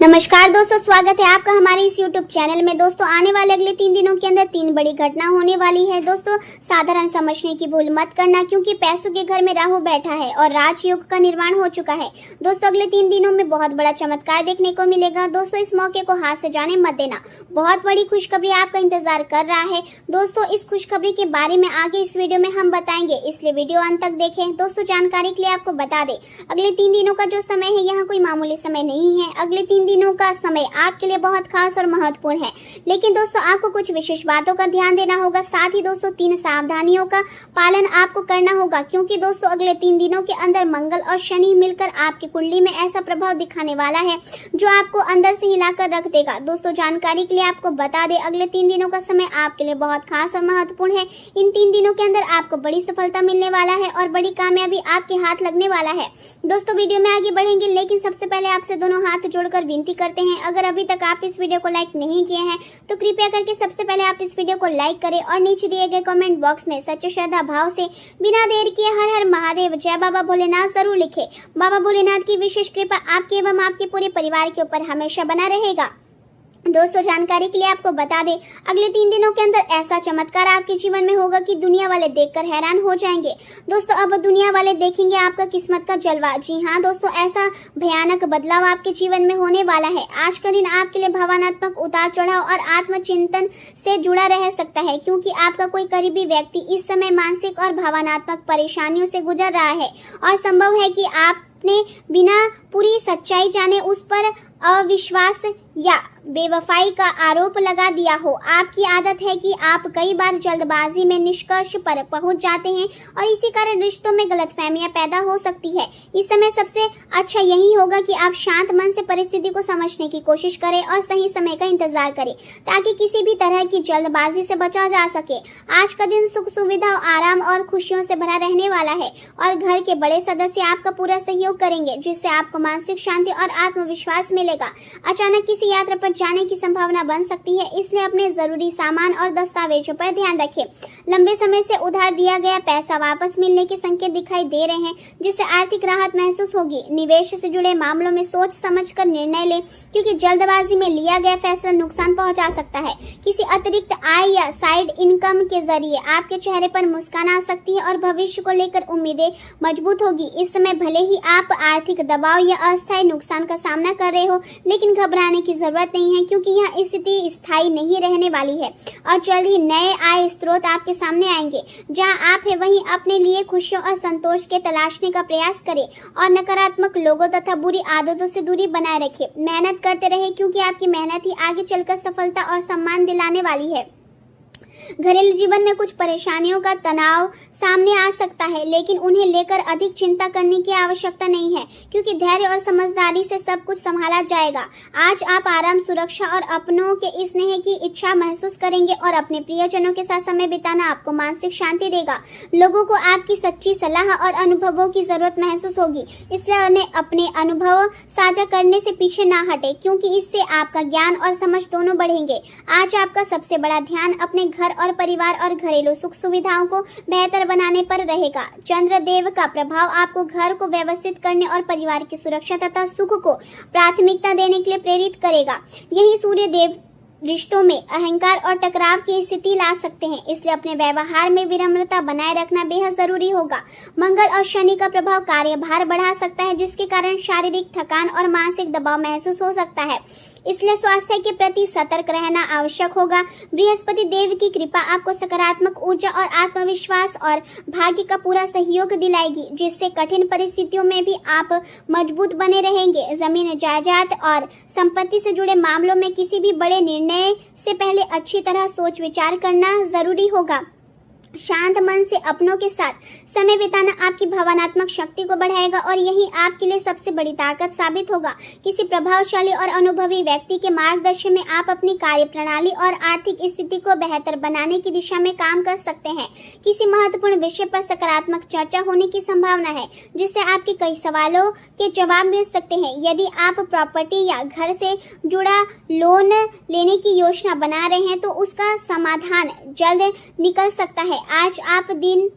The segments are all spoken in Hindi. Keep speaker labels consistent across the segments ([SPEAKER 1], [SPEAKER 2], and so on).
[SPEAKER 1] नमस्कार दोस्तों, स्वागत है आपका हमारे इस YouTube चैनल में। दोस्तों, आने वाले अगले 3 दिनों के अंदर 3 बड़ी घटना होने वाली है। दोस्तों, साधारण समझने की भूल मत करना, क्योंकि पैसों के घर में राहु बैठा है और राजयोग का निर्माण हो चुका है। दोस्तों, अगले 3 दिनों में बहुत बड़ा चमत्कार देखने को मिलेगा। दोस्तों, इस मौके को हाथ से जाने मत देना। बहुत बड़ी खुशखबरी आपका इंतजार कर रहा है। दोस्तों, इस खुशखबरी के बारे में आगे इस वीडियो में हम बताएंगे, इसलिए वीडियो अंत तक देखें। दोस्तों, जानकारी के लिए आपको बता दें, अगले 3 दिनों का जो समय है, यहाँ कोई मामूली समय नहीं है। अगले 3 दिनों का समय आपके लिए बहुत खास और महत्वपूर्ण है। लेकिन दोस्तों, आपको कुछ विशेष बातों का ध्यान देना होगा। साथ ही दोस्तों, 3 सावधानियों का पालन आपको करना होगा, क्योंकि दोस्तों अगले 3 दिनों के अंदर मंगल और शनि मिलकर आपकी कुंडली में ऐसा प्रभाव दिखाने वाला है जो आपको अंदर से हिलाकर रख देगा। दोस्तों, जानकारी के लिए आपको बता दें, अगले 3 दिनों का समय आपके लिए बहुत खास और महत्वपूर्ण है। इन 3 दिनों के अंदर आपको बड़ी सफलता मिलने वाला है और बड़ी कामयाबी आपके हाथ लगने वाला है। दोस्तों, वीडियो में आगे बढ़ेंगे, लेकिन सबसे पहले आपसे दोनों हाथ जोड़कर विनती करते हैं, अगर अभी तक आप इस वीडियो को लाइक नहीं किए हैं तो कृपया करके सबसे पहले आप इस वीडियो को लाइक करें और नीचे दिए गए कमेंट बॉक्स में सच्चे श्रद्धा भाव से बिना देर किए हर हर महादेव जय बाबा भोलेनाथ जरूर लिखें। बाबा भोलेनाथ की विशेष कृपा आपके एवं आपके पूरे परिवार के ऊपर हमेशा बना रहेगा। दोस्तों, जानकारी के लिए आपको बता दें, अगले 3 दिनों के अंदर ऐसा चमत्कार आपके जीवन में होगा कि दुनिया वाले देखकर हैरान हो जाएंगे। दोस्तों, अब दुनिया वाले देखेंगे आपका किस्मत का जलवा। जी हाँ दोस्तों, ऐसा भयानक बदलाव आपके जीवन में होने वाला है। आज का दिन आपके लिए भावनात्मक उतार चढ़ाव और आत्मचिंतन से जुड़ा रह सकता है, क्योंकि आपका कोई करीबी व्यक्ति इस समय मानसिक और भावनात्मक परेशानियों से गुजर रहा है और संभव है कि आपने बिना पूरी सच्चाई जाने उस पर अविश्वास या बेवफाई का आरोप लगा दिया हो। आपकी आदत है कि आप कई बार जल्दबाजी में निष्कर्ष पर पहुंच जाते हैं और इसी कारण रिश्तों में गलतफहमियां पैदा हो सकती है। इस समय सबसे अच्छा यही होगा कि आप शांत मन से परिस्थिति को समझने की कोशिश करें और सही समय का इंतजार करें, ताकि किसी भी तरह की जल्दबाजी से बचा जा सके। आज का दिन सुख सुविधा, आराम और खुशियों से भरा रहने वाला है और घर के बड़े सदस्य आपका पूरा सहयोग करेंगे, जिससे आपको मानसिक शांति और आत्मविश्वास मिलेगा। अचानक किसी यात्रा पर जाने की संभावना बन सकती है, इसलिए अपने जरूरी सामान और दस्तावेजों पर ध्यान रखें। लंबे समय से उधार दिया गया पैसा वापस मिलने के संकेत दिखाई दे रहे हैं, जिससे आर्थिक राहत महसूस होगी। निवेश से जुड़े मामलों में सोच समझकर निर्णय लें, क्योंकि जल्दबाजी में लिया गया फैसला नुकसान पहुंचा सकता है। किसी अतिरिक्त आय या साइड इनकम के जरिए आपके चेहरे पर मुस्कान आ सकती है और भविष्य को लेकर उम्मीदें मजबूत होगी। इस समय भले ही आप आर्थिक दबाव या अस्थायी नुकसान का सामना कर रहे हो, लेकिन घबराने की जरूरत नहीं है, क्योंकि यह स्थिति स्थायी नहीं रहने वाली है और जल्द ही नए आय स्रोत आपके सामने आएंगे। जहां आप है वहीं अपने लिए खुशियों और संतोष के तलाशने का प्रयास करें और नकारात्मक लोगों तथा बुरी आदतों से दूरी बनाए रखें। मेहनत करते रहें, क्योंकि आपकी मेहनत ही आगे चलकर सफलता और सम्मान दिलाने वाली है। घरेलू जीवन में कुछ परेशानियों का तनाव सामने आ सकता है, लेकिन उन्हें लेकर अधिक चिंता करने की आवश्यकता नहीं है, क्योंकि धैर्य और समझदारी से सब कुछ संभाला जाएगा। आज आप आराम, सुरक्षा और अपनों के स्नेह की इच्छा महसूस करेंगे और अपने प्रियजनों के साथ समय बिताना आपको मानसिक शांति देगा। लोगों को आपकी सच्ची सलाह और अनुभवों की जरूरत महसूस होगी, इसलिए उन्हें अपने अनुभव साझा करने से पीछे ना हटे, क्योंकि इससे आपका ज्ञान और समझ दोनों बढ़ेंगे। आज आपका सबसे बड़ा ध्यान अपने घर और परिवार और घरेलू सुख सुविधाओं को बेहतर बनाने पर रहेगा। चंद्रदेव का प्रभाव आपको घर को व्यवस्थित करने और परिवार की सुरक्षा तथा सुख को प्राथमिकता देने के लिए प्रेरित करेगा। यही सूर्य देव रिश्तों में अहंकार और टकराव की स्थिति ला सकते हैं, इसलिए अपने व्यवहार में विनम्रता बनाए रखना बेहद जरूरी होगा। मंगल और शनि का प्रभाव कार्यभार बढ़ा सकता है, जिसके कारण शारीरिक थकान और मानसिक दबाव महसूस हो सकता है, इसलिए स्वास्थ्य के प्रति सतर्क रहना आवश्यक होगा। बृहस्पति देव की कृपा आपको सकारात्मक ऊर्जा और आत्मविश्वास और भाग्य का पूरा सहयोग दिलाएगी, जिससे कठिन परिस्थितियों में भी आप मजबूत बने रहेंगे। जमीन, जायदाद और संपत्ति से जुड़े मामलों में किसी भी बड़े निर्णय से पहले अच्छी तरह सोच विचार करना जरूरी होगा। शांत मन से अपनों के साथ समय बिताना आपकी भावनात्मक शक्ति को बढ़ाएगा और यही आपके लिए सबसे बड़ी ताकत साबित होगा। किसी प्रभावशाली और अनुभवी व्यक्ति के मार्गदर्शन में आप अपनी कार्य प्रणाली और आर्थिक स्थिति को बेहतर बनाने की दिशा में काम कर सकते हैं। किसी महत्वपूर्ण विषय पर सकारात्मक चर्चा होने की संभावना है, जिससे आपके कई सवालों के जवाब मिल सकते हैं। यदि आप प्रॉपर्टी या घर से जुड़ा लोन लेने की योजना बना रहे हैं तो उसका समाधान जल्द निकल सकता है। आज आप दिन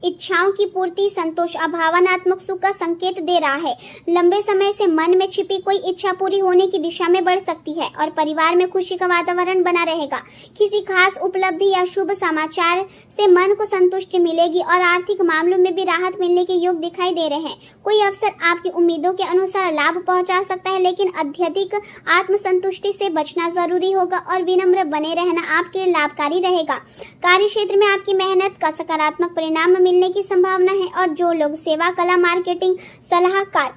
[SPEAKER 1] इच्छाओं की पूर्ति, संतोष और भावनात्मक सुख का संकेत दे रहा है। लंबे समय से मन में छिपी कोई इच्छा पूरी होने की दिशा में बढ़ सकती है और परिवार में खुशी का वातावरण बना रहेगा। किसी खास उपलब्धि या शुभ समाचार से मन को संतुष्टि मिलेगी और आर्थिक मामलों में भी राहत मिलने के योग दिखाई दे रहे हैं। कोई अवसर आपकी उम्मीदों के अनुसार लाभ पहुंचा सकता है, लेकिन अत्यधिक आत्मसंतुष्टि से बचना जरूरी होगा और विनम्र बने रहना आपके लिए लाभकारी रहेगा। कार्य क्षेत्र में आपकी मेहनत का सकारात्मक परिणाम मिलने की संभावना है और जो लोग सेवा, कला, मार्केटिंग, सलाहकार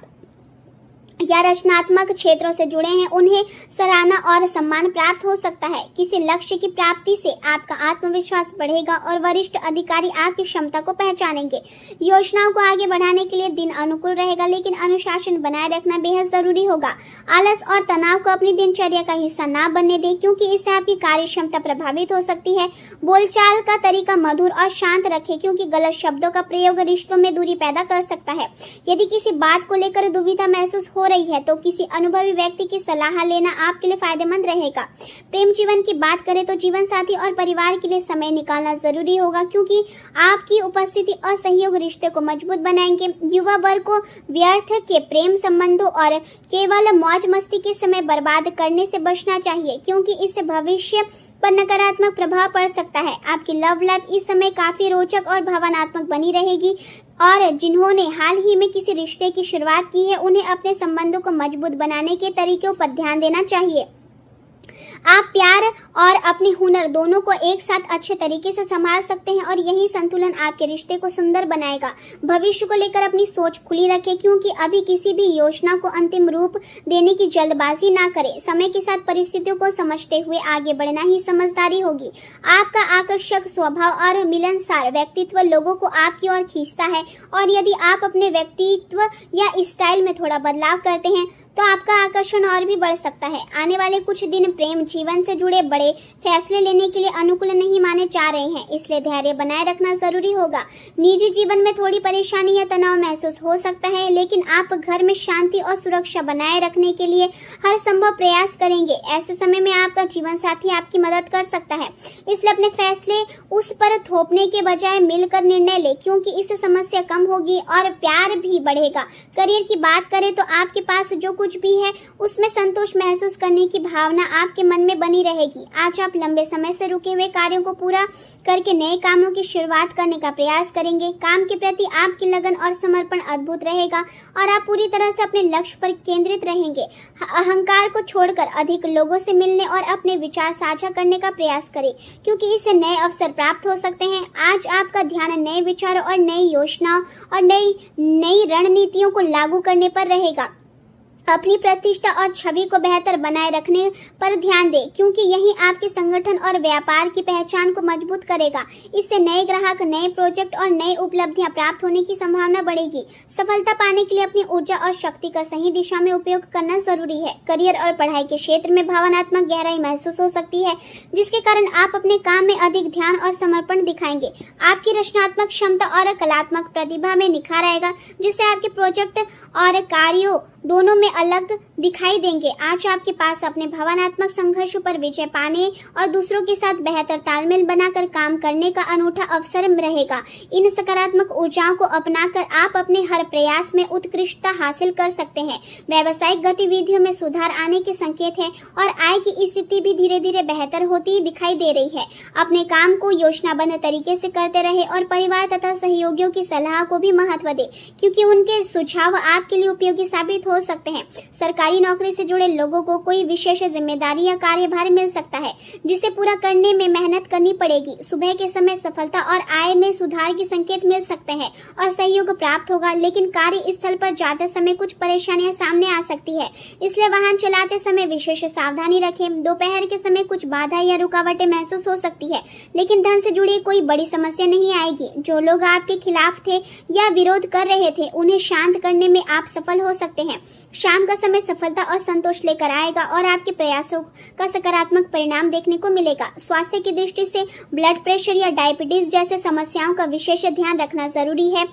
[SPEAKER 1] या रचनात्मक क्षेत्रों से जुड़े हैं उन्हें सराहना और सम्मान प्राप्त हो सकता है। किसी लक्ष्य की प्राप्ति से आपका आत्मविश्वास बढ़ेगा और वरिष्ठ अधिकारी आपकी क्षमता को पहचानेंगे। योजनाओं को आगे बढ़ाने के लिए दिन अनुकूल रहेगा, लेकिन अनुशासन बनाए रखना बेहद जरूरी होगा। आलस और तनाव को अपनी दिनचर्या का हिस्सा ना बनने दें, क्योंकि इससे आपकी कार्य क्षमता प्रभावित हो सकती है। बोलचाल का तरीका मधुर और शांत रखें, क्योंकि गलत शब्दों का प्रयोग रिश्तों में दूरी पैदा कर सकता है। यदि किसी बात को लेकर दुविधा महसूस हो रही है तो किसी अनुभवी व्यक्ति की सलाह लेना आपके लिए फायदेमंद रहेगा। प्रेम जीवन की बात करें तो जीवन साथी और परिवार के लिए समय निकालना जरूरी होगा, क्योंकि आपकी उपस्थिति और सहयोग रिश्ते को मजबूत बनाएंगे। युवा वर्ग को व्यर्थ के प्रेम संबंधों और केवल मौज मस्ती के समय बर्बाद करने से बचना चाहिए, क्योंकि इससे भविष्य पर नकारात्मक प्रभाव पड़ सकता है। आपकी लव लाइफ इस समय काफी रोचक और भावनात्मक बनी रहेगी और जिन्होंने हाल ही में किसी रिश्ते की शुरुआत की है उन्हें अपने संबंधों को मजबूत बनाने के तरीकों पर ध्यान देना चाहिए। आप प्यार और अपने हुनर दोनों को एक साथ अच्छे तरीके से संभाल सकते हैं और यही संतुलन आपके रिश्ते को सुंदर बनाएगा। भविष्य को लेकर अपनी सोच खुली रखें, क्योंकि अभी किसी भी योजना को अंतिम रूप देने की जल्दबाजी ना करें। समय के साथ परिस्थितियों को समझते हुए आगे बढ़ना ही समझदारी होगी। आपका आकर्षक स्वभाव और मिलनसार व्यक्तित्व लोगों को आपकी ओर खींचता है और यदि आप अपने व्यक्तित्व या स्टाइल में थोड़ा बदलाव करते हैं तो आपका आकर्षण और भी बढ़ सकता है। आने वाले कुछ दिन प्रेम जीवन से जुड़े बड़े फैसले लेने के लिए अनुकूल नहीं माने जा रहे हैं, इसलिए धैर्य बनाए रखना जरूरी होगा। निजी जीवन में थोड़ी परेशानी या तनाव महसूस हो सकता है, लेकिन आप घर में शांति और सुरक्षा बनाए रखने के लिए हर संभव प्रयास करेंगे। ऐसे समय में आपका जीवन साथी आपकी मदद कर सकता है, इसलिए अपने फैसले उस पर थोपने के बजाय मिलकर निर्णय ले, क्योंकि इससे समस्या कम होगी और प्यार भी बढ़ेगा। करियर की बात करें तो आपके पास जो कुछ भी है उसमें संतोष महसूस करने की भावना आपके मन में बनी रहेगी। आज आप लंबे समय से रुके हुए कार्यों को पूरा करके नए कामों की शुरुआत करने का प्रयास करेंगे। काम के प्रति आपकी लगन और समर्पण अद्भुत रहेगा और आप पूरी तरह से अपने लक्ष्य पर केंद्रित रहेंगे। अहंकार को छोड़कर अधिक लोगों से मिलने और अपने विचार साझा करने का प्रयास करें, क्योंकि इससे नए अवसर प्राप्त हो सकते हैं। आज आपका ध्यान नए विचारों और नई योजनाओं और नई रणनीतियों को लागू करने पर रहेगा। अपनी प्रतिष्ठा और छवि को बेहतर बनाए रखने पर ध्यान दें, क्योंकि यही आपके संगठन और व्यापार की पहचान को मजबूत करेगा। इससे नए ग्राहक, नए प्रोजेक्ट और नई उपलब्धियां प्राप्त होने की संभावना बढ़ेगी। सफलता पाने के लिए अपनी ऊर्जा और शक्ति का सही दिशा में उपयोग करना जरूरी है। करियर और पढ़ाई के क्षेत्र में भावनात्मक गहराई महसूस हो सकती है, जिसके कारण आप अपने काम में अधिक ध्यान और समर्पण दिखाएंगे। आपकी रचनात्मक क्षमता और कलात्मक प्रतिभा में निखार आएगा, जिससे आपके प्रोजेक्ट और कार्यों दोनों में अलग दिखाई देंगे। आज आपके पास अपने भावनात्मक संघर्षों पर विजय पाने और दूसरों के साथ बेहतर तालमेल बनाकर काम करने का अनूठा अवसर रहेगा। इन सकारात्मक ऊर्जाओं को अपनाकर आप अपने हर प्रयास में उत्कृष्टता हासिल कर सकते हैं। व्यावसायिक गतिविधियों में सुधार आने के संकेत है और आय की स्थिति भी धीरे धीरे बेहतर होती दिखाई दे रही है। अपने काम को योजनाबद्ध तरीके से करते रहे और परिवार तथा सहयोगियों की सलाह को भी महत्व दें, क्योंकि उनके सुझाव आपके लिए उपयोगी साबित हो सकते हैं। सरकारी नौकरी से जुड़े लोगों को कोई विशेष जिम्मेदारी या कार्यभार मिल सकता है, जिसे पूरा करने में मेहनत करनी पड़ेगी। सुबह के समय सफलता और आय में सुधार के संकेत मिल सकते हैं और सहयोग प्राप्त होगा, लेकिन कार्य स्थल पर जाते समय कुछ परेशानियां सामने आ सकती है, इसलिए वाहन चलाते समय विशेष सावधानी रखें। दोपहर के समय कुछ बाधा या रुकावटें महसूस हो सकती है, लेकिन धन से जुड़ी कोई बड़ी समस्या नहीं आएगी। जो लोग आपके खिलाफ थे या विरोध कर रहे थे, उन्हें शांत करने में आप सफल हो सकते हैं। शाम का समय सफलता और संतोष लेकर आएगा और आपके प्रयासों का सकारात्मक परिणाम देखने को मिलेगा। स्वास्थ्य की दृष्टि से ब्लड प्रेशर या डायबिटीज जैसे समस्याओं का विशेष ध्यान रखना जरूरी है।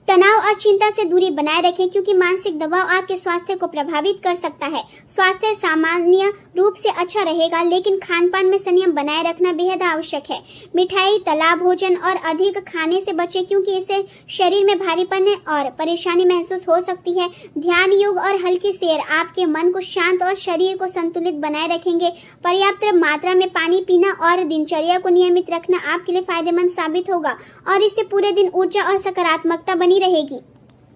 [SPEAKER 1] तनाव और चिंता से दूरी बनाए रखें क्योंकि मानसिक दबाव आपके स्वास्थ्य को प्रभावित कर सकता है। स्वास्थ्य सामान्य रूप से अच्छा रहेगा, लेकिन खान पान में संयम बनाए रखना बेहद आवश्यक है। मिठाई, तला भोजन और अधिक खाने से बचें क्योंकि इससे शरीर में भारीपन और परेशानी महसूस हो सकती है। ध्यान, योग और हल्की सैर आपके मन को शांत और शरीर को संतुलित बनाए रखेंगे। पर्याप्त मात्रा में पानी पीना और दिनचर्या को नियमित रखना आपके लिए फायदेमंद साबित होगा और इससे पूरे दिन ऊर्जा और सकारात्मकता बनी रहेगी।